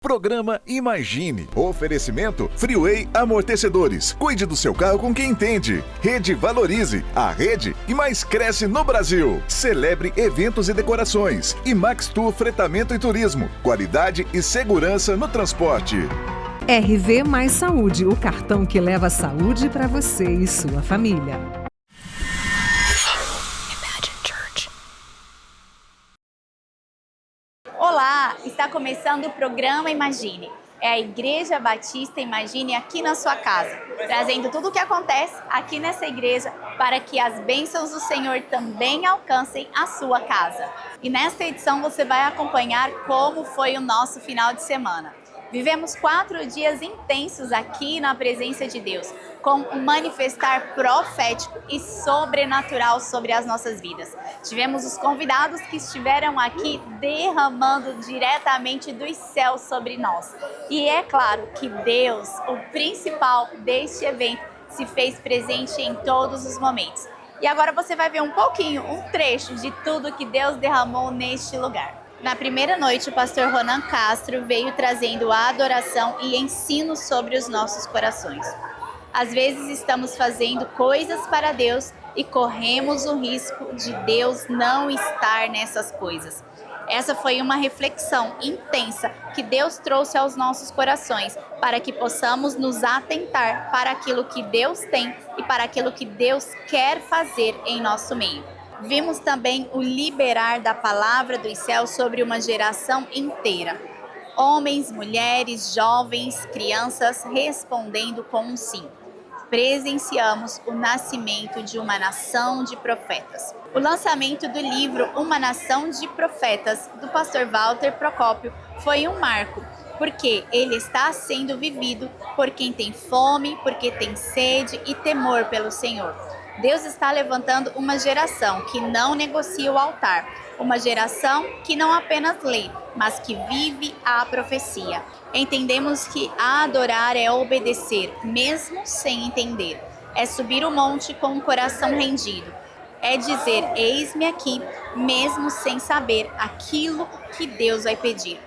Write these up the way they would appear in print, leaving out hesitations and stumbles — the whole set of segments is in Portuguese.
Programa Imagine. Oferecimento Freeway Amortecedores. Cuide do seu carro com quem entende. Rede Valorize. A rede que mais cresce no Brasil. Celebre eventos e decorações. E Max Tour Fretamento e Turismo. Qualidade e segurança no transporte. RV Mais Saúde, o cartão que leva saúde para você e sua família. Olá, está começando o programa Imagine. É a Igreja Batista Imagine aqui na sua casa, trazendo tudo o que acontece aqui nessa igreja para que as bênçãos do Senhor também alcancem a sua casa. E nesta edição você vai acompanhar como foi o nosso final de semana. Vivemos 4 dias intensos aqui na presença de Deus, com um manifestar profético e sobrenatural sobre as nossas vidas. Tivemos os convidados que estiveram aqui derramando diretamente dos céus sobre nós. E é claro que Deus, o principal deste evento, se fez presente em todos os momentos. E agora você vai ver um pouquinho, um trecho de tudo que Deus derramou neste lugar. Na primeira noite, o pastor Ronan Castro veio trazendo a adoração e ensino sobre os nossos corações. Às vezes estamos fazendo coisas para Deus e corremos o risco de Deus não estar nessas coisas. Essa foi uma reflexão intensa que Deus trouxe aos nossos corações para que possamos nos atentar para aquilo que Deus tem e para aquilo que Deus quer fazer em nosso meio. Vimos também o liberar da palavra dos céus sobre uma geração inteira. Homens, mulheres, jovens, crianças respondendo com um sim. Presenciamos o nascimento de uma nação de profetas. O lançamento do livro Uma Nação de Profetas, do pastor Walter Procópio, foi um marco, porque ele está sendo vivido por quem tem fome, porque tem sede e temor pelo Senhor. Deus está levantando uma geração que não negocia o altar, uma geração que não apenas lê, mas que vive a profecia. Entendemos que adorar é obedecer, mesmo sem entender. É subir o monte com o coração rendido. É dizer, eis-me aqui, mesmo sem saber aquilo que Deus vai pedir.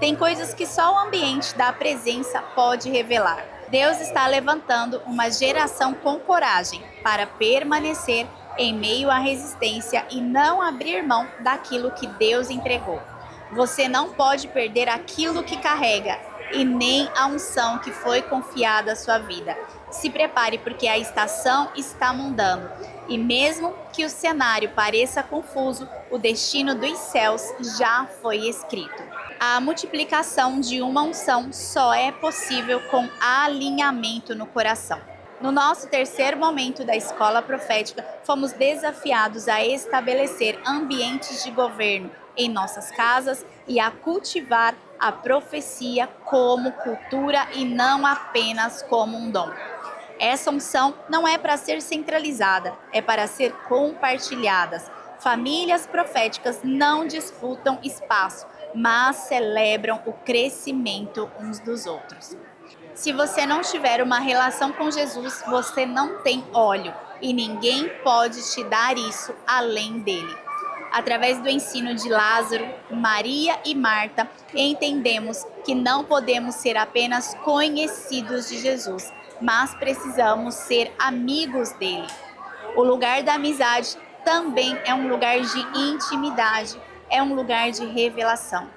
Tem coisas que só o ambiente da presença pode revelar. Deus está levantando uma geração com coragem para permanecer em meio à resistência e não abrir mão daquilo que Deus entregou. Você não pode perder aquilo que carrega e nem a unção que foi confiada à sua vida. Se prepare porque a estação está mudando. E mesmo que o cenário pareça confuso, o destino dos céus já foi escrito. A multiplicação de uma unção só é possível com alinhamento no coração. No nosso terceiro momento da escola profética, fomos desafiados a estabelecer ambientes de governo em nossas casas e a cultivar a profecia como cultura e não apenas como um dom. Essa unção não é para ser centralizada, é para ser compartilhada. Famílias proféticas não disputam espaço, mas celebram o crescimento uns dos outros. Se você não tiver uma relação com Jesus, você não tem óleo e ninguém pode te dar isso além dele. Através do ensino de Lázaro, Maria e Marta, entendemos que não podemos ser apenas conhecidos de Jesus, mas precisamos ser amigos dele. O lugar da amizade também é um lugar de intimidade, é um lugar de revelação.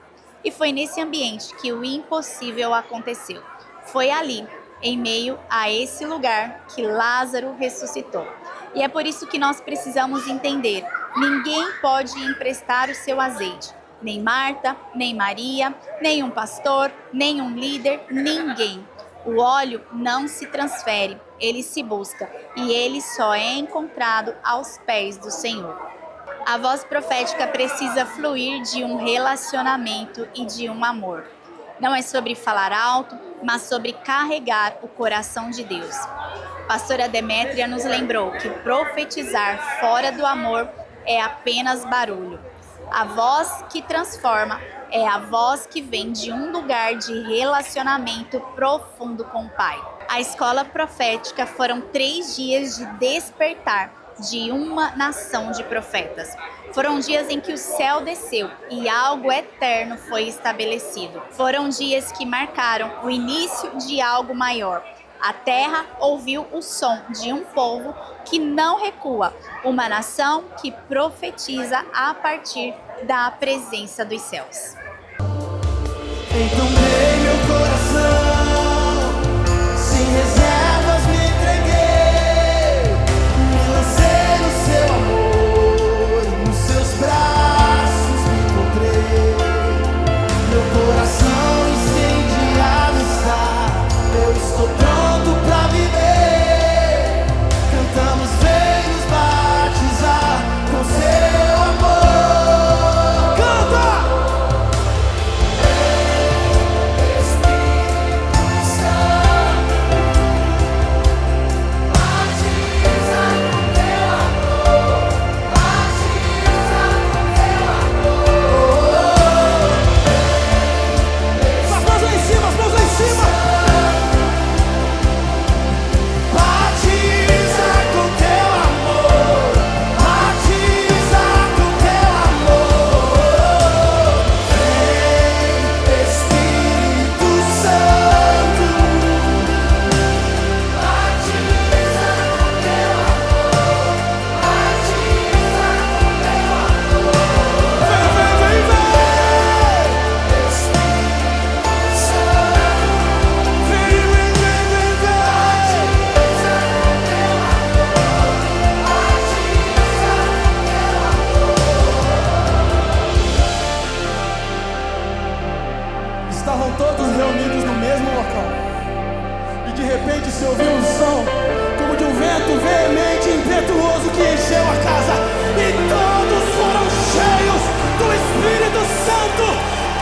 E foi nesse ambiente que o impossível aconteceu. Foi ali, em meio a esse lugar, que Lázaro ressuscitou. E é por isso que nós precisamos entender: ninguém pode emprestar o seu azeite. Nem Marta, nem Maria, nem um pastor, nem um líder, ninguém. O óleo não se transfere, ele se busca. E ele só é encontrado aos pés do Senhor. A voz profética precisa fluir de um relacionamento e de um amor. Não é sobre falar alto, mas sobre carregar o coração de Deus. Pastora Demétria nos lembrou que profetizar fora do amor é apenas barulho. A voz que transforma é a voz que vem de um lugar de relacionamento profundo com o Pai. A escola profética foram 3 dias de despertar, de uma nação de profetas. Foram dias em que o céu desceu e algo eterno foi estabelecido. Foram dias que marcaram o início de algo maior. A terra ouviu o som de um povo que não recua, uma nação que profetiza a partir da presença dos céus. Então dei meu coração, sem reservas me entreguei, me lancei no seu amor, e nos seus braços me encontrei. Meu coração incendiado está, eu estou pronto pra viver. Cantamos, vem nos batizar com seu amor. Canta! Estavam todos reunidos no mesmo local, e de repente se ouviu um som como de um vento veemente e impetuoso que encheu a casa, e todos foram cheios do Espírito Santo.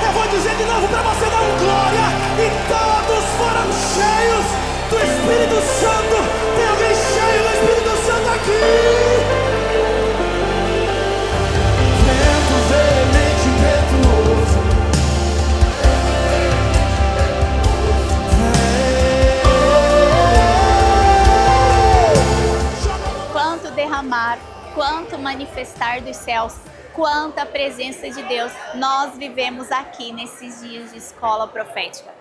Eu vou dizer de novo para você dar um glória. E todos foram cheios do Espírito Santo. Tem alguém cheio do Espírito Santo aqui? Vento veemente e impetuoso. Quanto derramar, quanto manifestar dos céus, quanta presença de Deus nós vivemos aqui nesses dias de escola profética.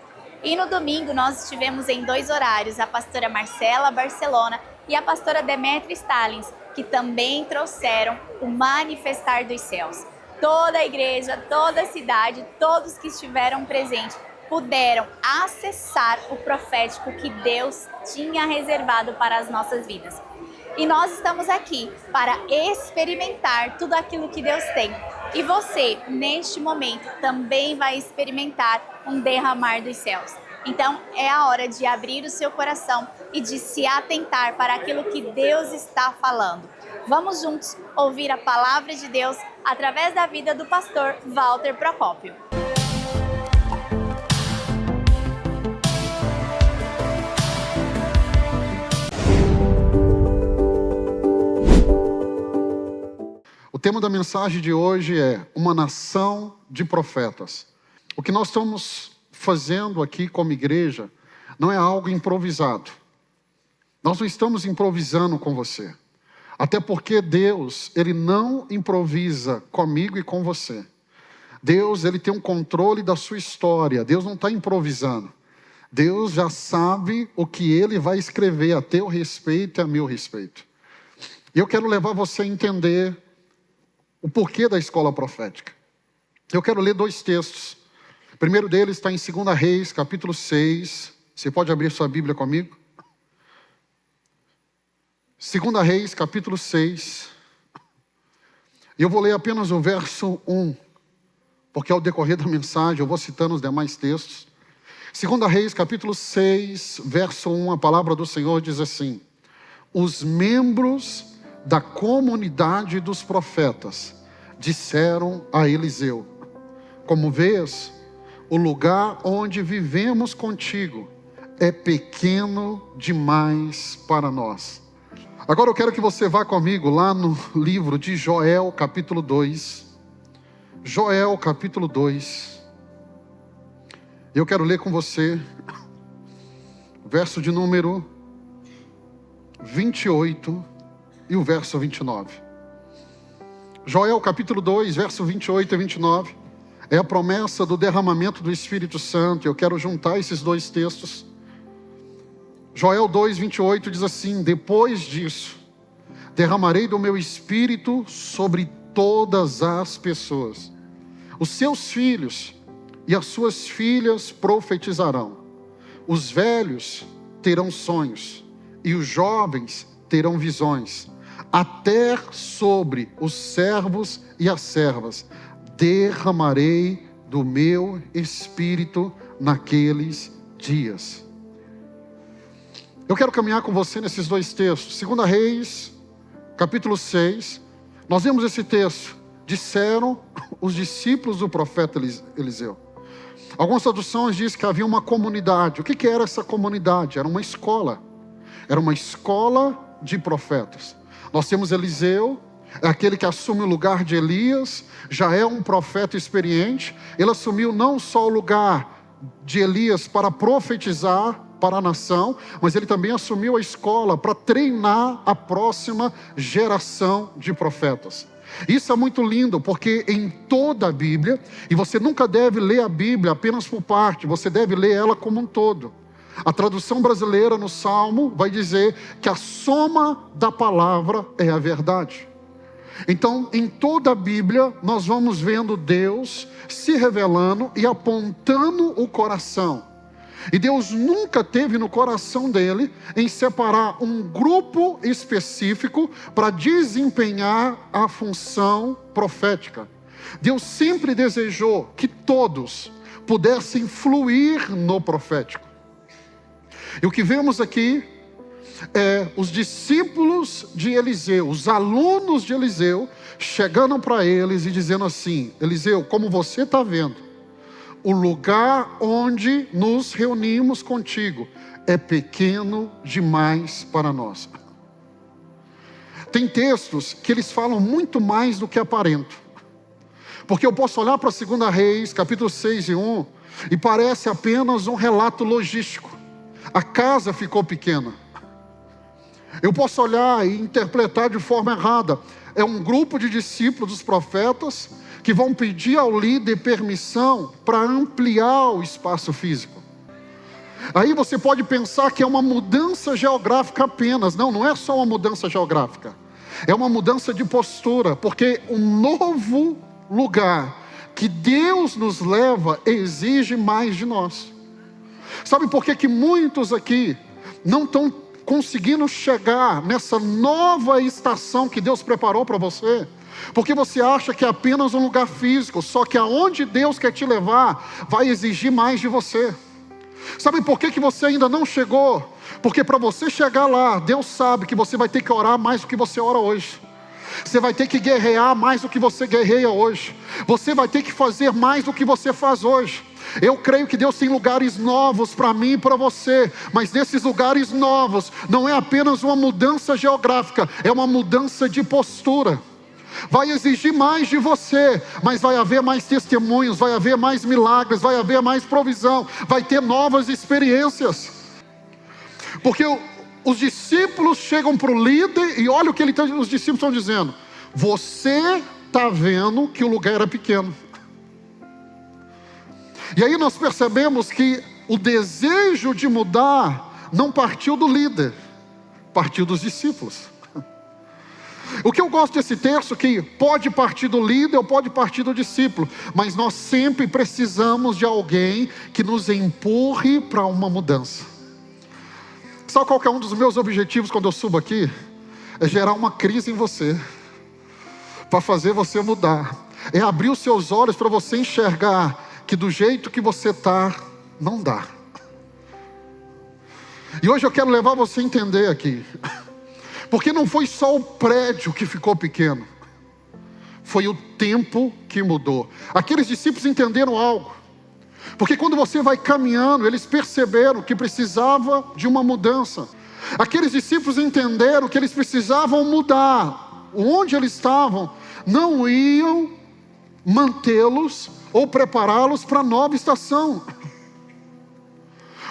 E no domingo nós estivemos em 2 horários, a pastora Marcela Barcelona e a pastora Demetria Stalins, que também trouxeram o manifestar dos céus. Toda a igreja, toda a cidade, todos que estiveram presentes puderam acessar o profético que Deus tinha reservado para as nossas vidas. E nós estamos aqui para experimentar tudo aquilo que Deus tem. E você, neste momento, também vai experimentar um derramar dos céus. Então, é a hora de abrir o seu coração e de se atentar para aquilo que Deus está falando. Vamos juntos ouvir a palavra de Deus através da vida do pastor Walter Procópio. O tema da mensagem de hoje é uma nação de profetas. O que nós estamos fazendo aqui como igreja não é algo improvisado. Nós não estamos improvisando com você. Até porque Deus, Ele não improvisa comigo e com você. Deus, Ele tem um controle da sua história. Deus não está improvisando. Deus já sabe o que Ele vai escrever a teu respeito e a meu respeito. E eu quero levar você a entender o porquê da escola profética. Eu quero ler 2 textos. O primeiro deles está em 2 Reis, capítulo 6. Você pode abrir sua Bíblia comigo? 2 Reis, capítulo 6. E eu vou ler apenas o verso 1, porque ao decorrer da mensagem eu vou citando os demais textos. 2 Reis, capítulo 6, verso 1, a palavra do Senhor diz assim: os membros da comunidade dos profetas disseram a Eliseu: como vês, o lugar onde vivemos contigo é pequeno demais para nós. Agora eu quero que você vá comigo lá no livro de Joel, capítulo 2. Joel, capítulo 2. Eu quero ler com você verso de número 28 e o verso 29. Joel capítulo 2, verso 28 e 29. É a promessa do derramamento do Espírito Santo. Eu quero juntar esses dois textos. Joel 2, 28 diz assim: depois disso, derramarei do meu Espírito sobre todas as pessoas. Os seus filhos e as suas filhas profetizarão. Os velhos terão sonhos e os jovens terão visões. Até sobre os servos e as servas derramarei do meu Espírito naqueles dias. Eu quero caminhar com você nesses dois textos. 2 Reis, capítulo 6. Nós vemos esse texto. Disseram os discípulos do profeta Eliseu. Algumas traduções dizem que havia uma comunidade. O que era essa comunidade? Era uma escola. Era uma escola de profetas. Nós temos Eliseu, é aquele que assume o lugar de Elias, já é um profeta experiente. Ele assumiu não só o lugar de Elias para profetizar para a nação, mas ele também assumiu a escola para treinar a próxima geração de profetas. Isso é muito lindo, porque em toda a Bíblia, e você nunca deve ler a Bíblia apenas por parte, você deve ler ela como um todo. A tradução brasileira no Salmo vai dizer que a soma da palavra é a verdade. Então, em toda a Bíblia, nós vamos vendo Deus se revelando e apontando o coração. E Deus nunca teve no coração dele em separar um grupo específico para desempenhar a função profética. Deus sempre desejou que todos pudessem fluir no profético. E o que vemos aqui é os discípulos de Eliseu, os alunos de Eliseu, chegando para eles e dizendo assim: Eliseu, como você está vendo, o lugar onde nos reunimos contigo é pequeno demais para nós. Tem textos que eles falam muito mais do que aparento. Porque eu posso olhar para 2 Reis, capítulo 6 e 1, e parece apenas um relato logístico. A casa ficou pequena. Eu posso olhar e interpretar de forma errada. É um grupo de discípulos dos profetas que vão pedir ao líder permissão para ampliar o espaço físico. Aí você pode pensar que é uma mudança geográfica apenas. Não, não é só uma mudança geográfica. É uma mudança de postura, porque um novo lugar que Deus nos leva exige mais de nós. Sabe por que muitos aqui não estão conseguindo chegar nessa nova estação que Deus preparou para você? Porque você acha que é apenas um lugar físico, só que aonde Deus quer te levar vai exigir mais de você. Sabe por que você ainda não chegou? Porque para você chegar lá, Deus sabe que você vai ter que orar mais do que você ora hoje. Você vai ter que guerrear mais do que você guerreia hoje. Você vai ter que fazer mais do que você faz hoje. Eu creio que Deus tem lugares novos para mim e para você, mas nesses lugares novos não é apenas uma mudança geográfica, é uma mudança de postura. Vai exigir mais de você, mas vai haver mais testemunhos, vai haver mais milagres, vai haver mais provisão, vai ter novas experiências. Porque os discípulos chegam para o líder e olha o que os discípulos estão dizendo: você está vendo que o lugar era pequeno. E aí nós percebemos que o desejo de mudar não partiu do líder, partiu dos discípulos. O que eu gosto desse texto é que pode partir do líder ou pode partir do discípulo, mas nós sempre precisamos de alguém que nos empurre para uma mudança. Sabe qual que é um dos meus objetivos quando eu subo aqui? É gerar uma crise em você, para fazer você mudar. É abrir os seus olhos para você enxergar que do jeito que você está, não dá. E hoje eu quero levar você a entender aqui, porque não foi só o prédio que ficou pequeno, foi o tempo que mudou. Aqueles discípulos entenderam algo, porque quando você vai caminhando, eles perceberam que precisava de uma mudança. Aqueles discípulos entenderam que eles precisavam mudar. Onde eles estavam, não iam mantê-los ou prepará-los para a nova estação.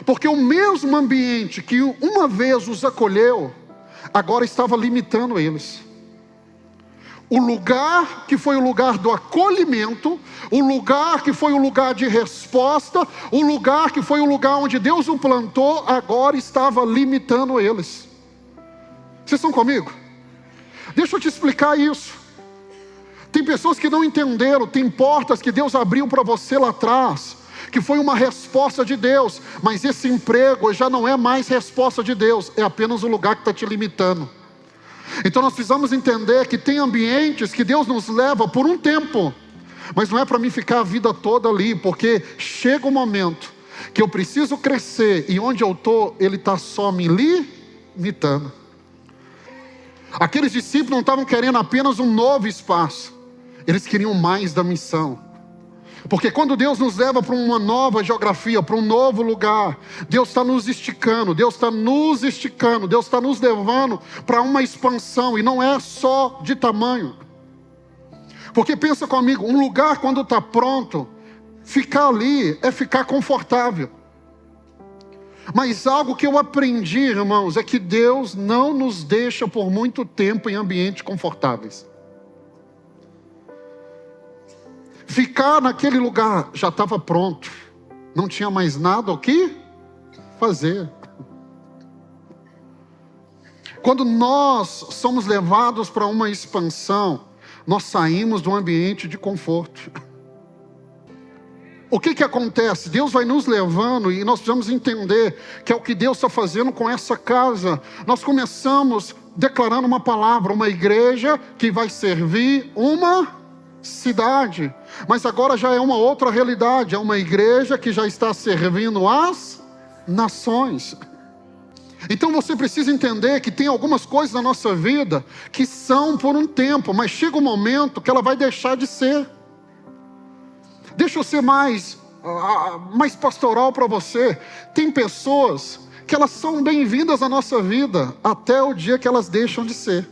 Porque o mesmo ambiente que uma vez os acolheu, agora estava limitando eles. O lugar que foi o lugar do acolhimento, o lugar que foi o lugar de resposta, o lugar que foi o lugar onde Deus o plantou, agora estava limitando eles. Vocês estão comigo? Deixa eu te explicar isso. Tem pessoas que não entenderam, tem portas que Deus abriu para você lá atrás, que foi uma resposta de Deus, mas esse emprego já não é mais resposta de Deus, é apenas o lugar que está te limitando. Então nós precisamos entender que tem ambientes que Deus nos leva por um tempo, mas não é para mim ficar a vida toda ali, porque chega um momento que eu preciso crescer, e onde eu estou, Ele está só me limitando. Aqueles discípulos não estavam querendo apenas um novo espaço, eles queriam mais da missão. Porque quando Deus nos leva para uma nova geografia, para um novo lugar, Deus está nos esticando, Deus está nos esticando, Deus está nos levando para uma expansão, e não é só de tamanho. Porque pensa comigo, um lugar quando está pronto, ficar ali é ficar confortável. Mas algo que eu aprendi, irmãos, é que Deus não nos deixa por muito tempo em ambientes confortáveis. Ficar naquele lugar já estava pronto, não tinha mais nada o que fazer. Quando nós somos levados para uma expansão, nós saímos de um ambiente de conforto. O que acontece? Deus vai nos levando, e nós precisamos entender que é o que Deus está fazendo com essa casa. Nós começamos declarando uma palavra, uma igreja que vai servir uma cidade, mas agora já é uma outra realidade, é uma igreja que já está servindo as nações. Então você precisa entender que tem algumas coisas na nossa vida que são por um tempo, mas chega um momento que ela vai deixar de ser. Deixa eu ser mais pastoral para você. Tem pessoas que elas são bem-vindas à nossa vida até o dia que elas deixam de ser.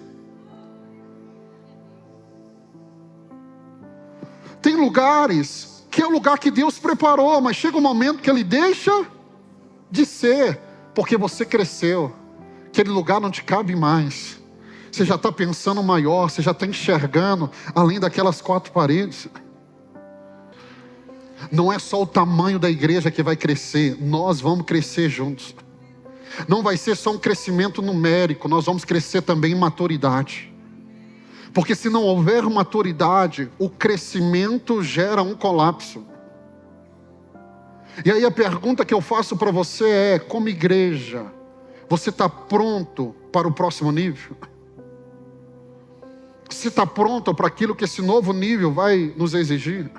Tem lugares que é o lugar que Deus preparou, mas chega um momento que Ele deixa de ser, porque você cresceu. Aquele lugar não te cabe mais. Você já está pensando maior, você já está enxergando além daquelas 4 paredes. Não é só o tamanho da igreja que vai crescer, nós vamos crescer juntos. Não vai ser só um crescimento numérico, nós vamos crescer também em maturidade. Porque se não houver maturidade, o crescimento gera um colapso. E aí a pergunta que eu faço para você é, como igreja, você está pronto para o próximo nível? Você está pronto para aquilo que esse novo nível vai nos exigir?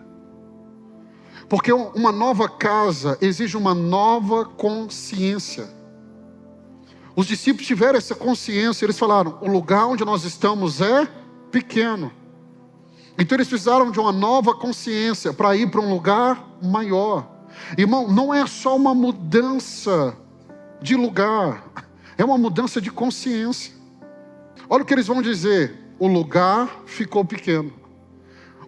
Porque uma nova casa exige uma nova consciência. Os discípulos tiveram essa consciência, eles falaram, o lugar onde nós estamos é pequeno. Então eles precisaram de uma nova consciência para ir para um lugar maior. Irmão, não é só uma mudança de lugar, é uma mudança de consciência. Olha o que eles vão dizer, o lugar ficou pequeno.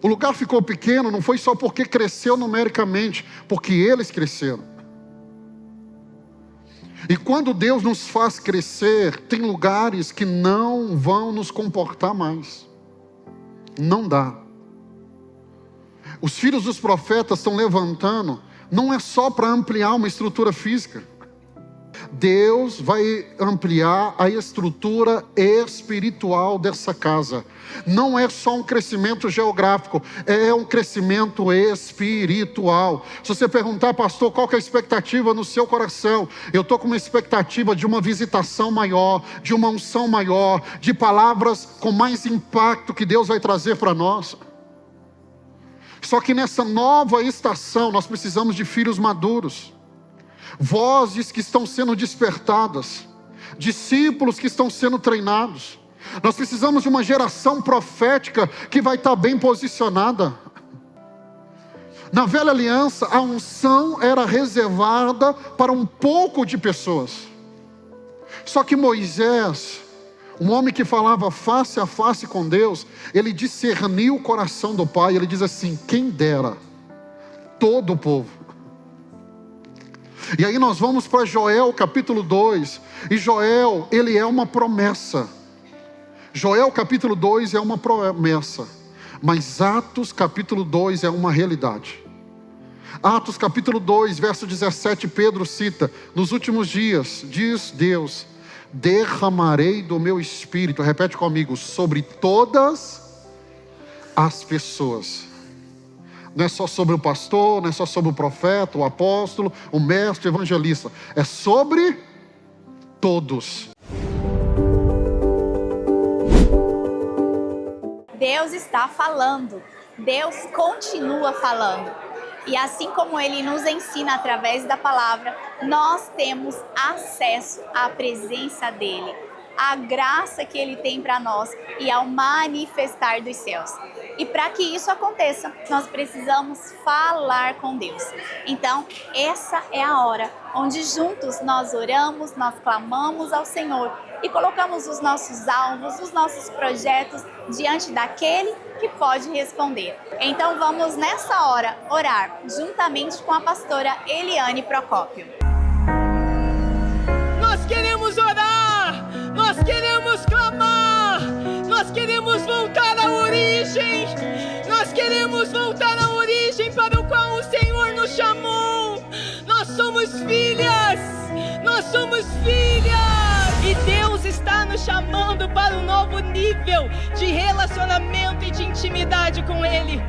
O lugar ficou pequeno não foi só porque cresceu numericamente, porque eles cresceram. E quando Deus nos faz crescer, tem lugares que não vão nos comportar mais. Não dá. Os filhos dos profetas estão levantando, não é só para ampliar uma estrutura física. Deus vai ampliar a estrutura espiritual dessa casa. Não é só um crescimento geográfico, é um crescimento espiritual. Se você perguntar, pastor, qual que é a expectativa no seu coração? Eu estou com uma expectativa de uma visitação maior, de uma unção maior, de palavras com mais impacto que Deus vai trazer para nós. Só que nessa nova estação nós precisamos de filhos maduros. Vozes que estão sendo despertadas, discípulos que estão sendo treinados. Nós precisamos de uma geração profética que vai estar bem posicionada. Na velha aliança, a unção era reservada para um pouco de pessoas. Só que Moisés, um homem que falava face a face com Deus, ele discerniu o coração do Pai. Ele diz assim, quem dera todo o povo. E aí nós vamos para Joel capítulo 2, e Joel, ele é uma promessa. Joel capítulo 2 é uma promessa, mas Atos capítulo 2 é uma realidade. Atos capítulo 2, verso 17, Pedro cita: nos últimos dias, diz Deus, derramarei do meu espírito, repete comigo, sobre todas as pessoas. Não é só sobre o pastor, não é só sobre o profeta, o apóstolo, o mestre, o evangelista. É sobre todos. Deus está falando. Deus continua falando. E assim como Ele nos ensina através da palavra, nós temos acesso à presença dEle, à graça que Ele tem para nós e ao manifestar dos céus. E para que isso aconteça, nós precisamos falar com Deus. Então, essa é a hora onde juntos nós oramos, nós clamamos ao Senhor e colocamos os nossos alvos, os nossos projetos diante daquele que pode responder. Então vamos nessa hora orar juntamente com a pastora Eliane Procópio. Nós queremos orar, nós queremos clamar, nós queremos voltar à origem, nós queremos voltar à origem para o qual o Senhor nos chamou. Nós somos filhas, nós somos filhas. E Deus está nos chamando para um novo nível de relacionamento e de intimidade com Ele.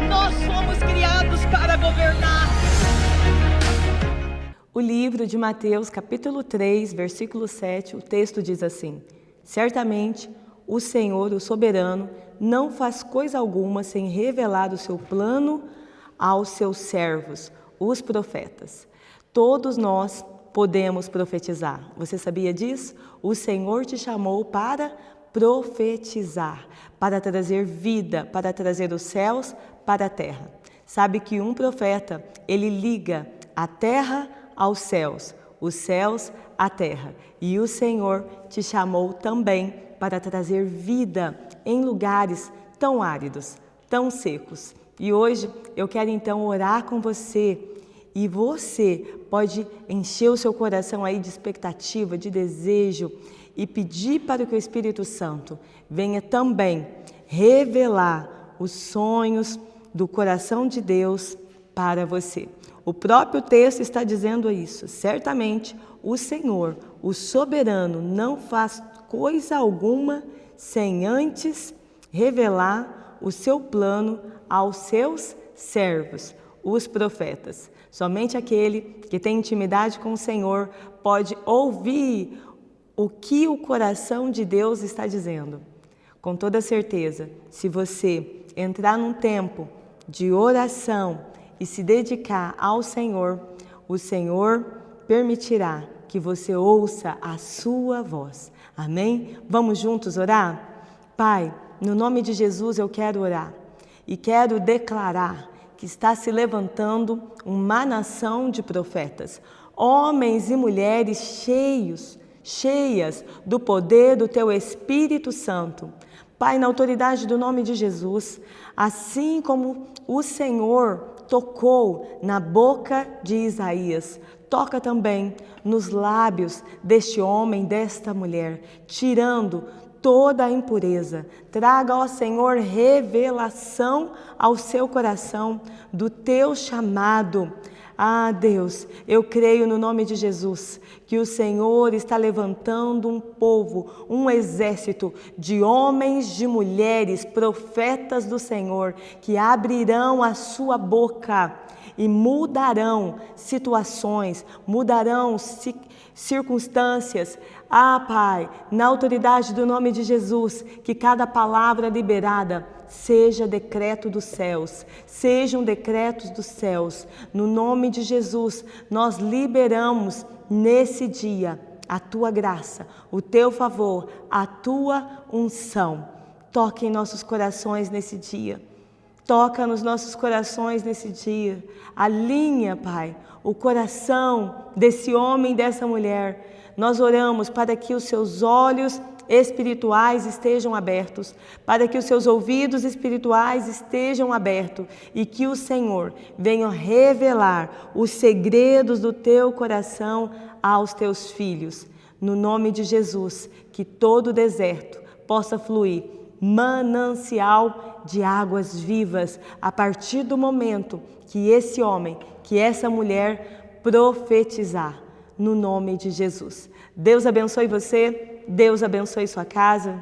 Nós fomos criados para governar. O livro de Mateus, capítulo 3, versículo 7, o texto diz assim: certamente o Senhor, o soberano, não faz coisa alguma sem revelar o seu plano aos seus servos, os profetas. Todos nós podemos profetizar. Você sabia disso? O Senhor te chamou para profetizar, para trazer vida, para trazer os céus para a terra. Sabe que um profeta, ele liga a terra aos céus, os céus à terra. E o Senhor te chamou também para trazer vida em lugares tão áridos, tão secos. E hoje eu quero então orar com você. E você pode encher o seu coração aí de expectativa, de desejo e pedir para que o Espírito Santo venha também revelar os sonhos do coração de Deus para você. O próprio texto está dizendo isso. Certamente o Senhor, o soberano, não faz coisa alguma sem antes revelar o seu plano aos seus servos, os profetas. Somente aquele que tem intimidade com o Senhor pode ouvir o que o coração de Deus está dizendo. Com toda certeza, se você entrar num tempo de oração e se dedicar ao Senhor, o Senhor permitirá que você ouça a sua voz. Amém? Vamos juntos orar? Pai, no nome de Jesus eu quero orar e quero declarar que está se levantando uma nação de profetas, homens e mulheres cheias do poder do Teu Espírito Santo. Pai, na autoridade do nome de Jesus, assim como o Senhor tocou na boca de Isaías, toca também nos lábios deste homem, desta mulher, tirando toda a impureza. Traga, ó Senhor, revelação ao seu coração do teu chamado. Ah, Deus, eu creio no nome de Jesus que o Senhor está levantando um povo, um exército de homens, de mulheres, profetas do Senhor, que abrirão a sua boca e mudarão situações, mudarão circunstâncias. Ah, Pai, na autoridade do nome de Jesus, que cada palavra liberada seja decreto dos céus, sejam decretos dos céus. No nome de Jesus, nós liberamos nesse dia a Tua graça, o Teu favor, a Tua unção. Toque em nossos corações nesse dia. Toca nos nossos corações nesse dia. Alinha, Pai, o coração desse homem e dessa mulher. Nós oramos para que os Seus olhos espirituais estejam abertos, para que os seus ouvidos espirituais estejam abertos e que o Senhor venha revelar os segredos do teu coração aos teus filhos. No nome de Jesus, que todo deserto possa fluir manancial de águas vivas a partir do momento que esse homem, que essa mulher profetizar, no nome de Jesus. Deus abençoe você, Deus abençoe sua casa.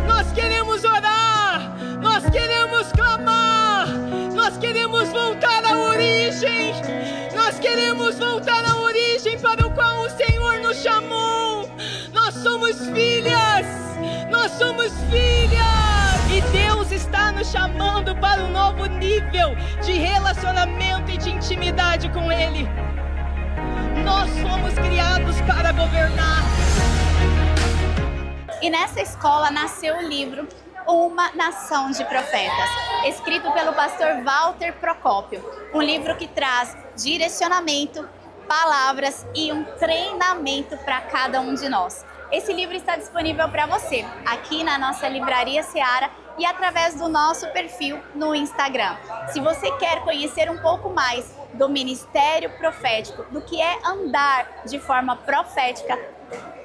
Nós queremos orar, nós queremos clamar, nós queremos voltar à origem, nós queremos voltar à origem para o qual o Senhor nos chamou. Nós somos filhas, nós somos filhas, e Deus está nos chamando para um novo nível de relacionamento e de intimidade com Ele. Nós fomos criados para governar. E nessa escola nasceu o livro Uma Nação de Profetas, escrito pelo pastor Walter Procópio. Um livro que traz direcionamento, palavras e um treinamento para cada um de nós. Esse livro está disponível para você aqui na nossa Livraria Seara e através do nosso perfil no Instagram. Se você quer conhecer um pouco mais do ministério profético, do que é andar de forma profética,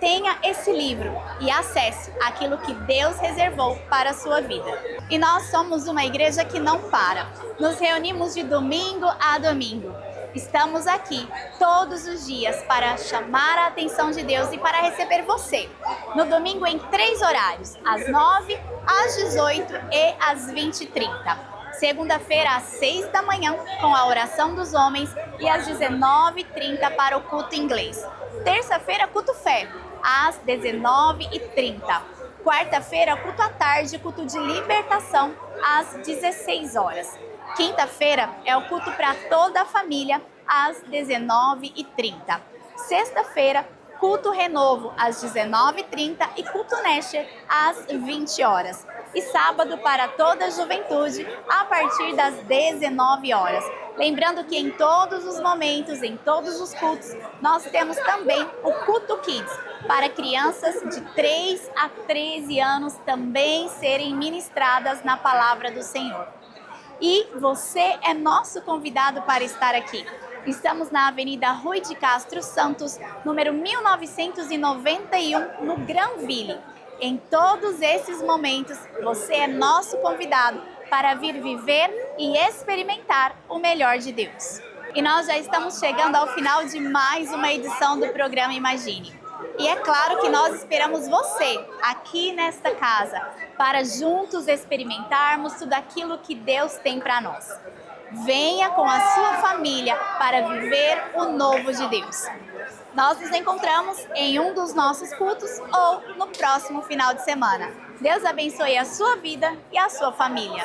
tenha esse livro e acesse aquilo que Deus reservou para a sua vida. E nós somos uma igreja que não para. Nos reunimos de domingo a domingo. Estamos aqui todos os dias para chamar a atenção de Deus e para receber você. No domingo em 3 horários, às 9, às 18 e às 20h30. Segunda-feira às 6 da manhã com a oração dos homens e às 19h30 para o culto inglês. Terça-feira, culto fé, às 19h30. Quarta-feira, culto à tarde, culto de libertação, às 16 horas. Quinta-feira é o culto para toda a família, às 19h30. Sexta-feira, culto renovo, às 19h30 e culto Nesher, às 20 horas. E sábado para toda a juventude, a partir das 19 horas. Lembrando que em todos os momentos, em todos os cultos, nós temos também o Culto Kids, para crianças de 3 a 13 anos também serem ministradas na palavra do Senhor. E você é nosso convidado para estar aqui. Estamos na Avenida Rui de Castro Santos, número 1991, no Granville. Em todos esses momentos, você é nosso convidado para vir viver e experimentar o melhor de Deus. E nós já estamos chegando ao final de mais uma edição do programa Imagine. E é claro que nós esperamos você aqui nesta casa para juntos experimentarmos tudo aquilo que Deus tem para nós. Venha com a sua família para viver o novo de Deus. Nós nos encontramos em um dos nossos cultos ou no próximo final de semana. Deus abençoe a sua vida e a sua família.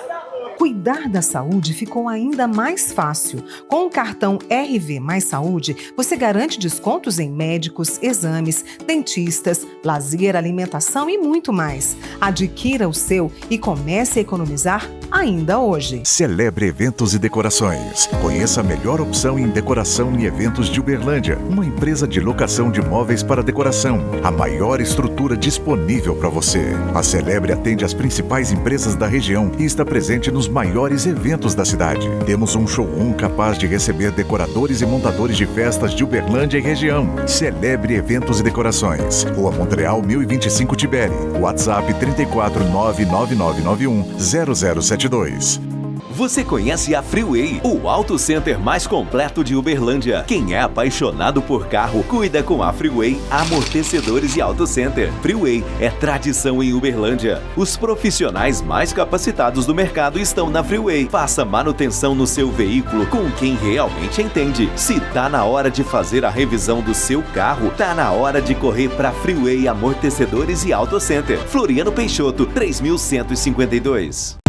Cuidar da saúde ficou ainda mais fácil. Com o cartão RV Mais Saúde, você garante descontos em médicos, exames, dentistas, lazer, alimentação e muito mais. Adquira o seu e comece a economizar ainda hoje. Celebre Eventos e Decorações. Conheça a melhor opção em decoração e eventos de Uberlândia. Uma empresa de locação de móveis para decoração. A maior estrutura disponível para você. A Celebre atende as principais empresas da região e está presente nos maiores eventos da cidade. Temos um showroom capaz de receber decoradores e montadores de festas de Uberlândia e região. Celebre Eventos e Decorações. Rua Montreal 1025 Tibere. WhatsApp 34999910072. Você conhece a Freeway, o auto center mais completo de Uberlândia. Quem é apaixonado por carro, cuida com a Freeway Amortecedores e Auto Center. Freeway é tradição em Uberlândia. Os profissionais mais capacitados do mercado estão na Freeway. Faça manutenção no seu veículo com quem realmente entende. Se tá na hora de fazer a revisão do seu carro, tá na hora de correr para Freeway Amortecedores e Auto Center. Floriano Peixoto, 3152.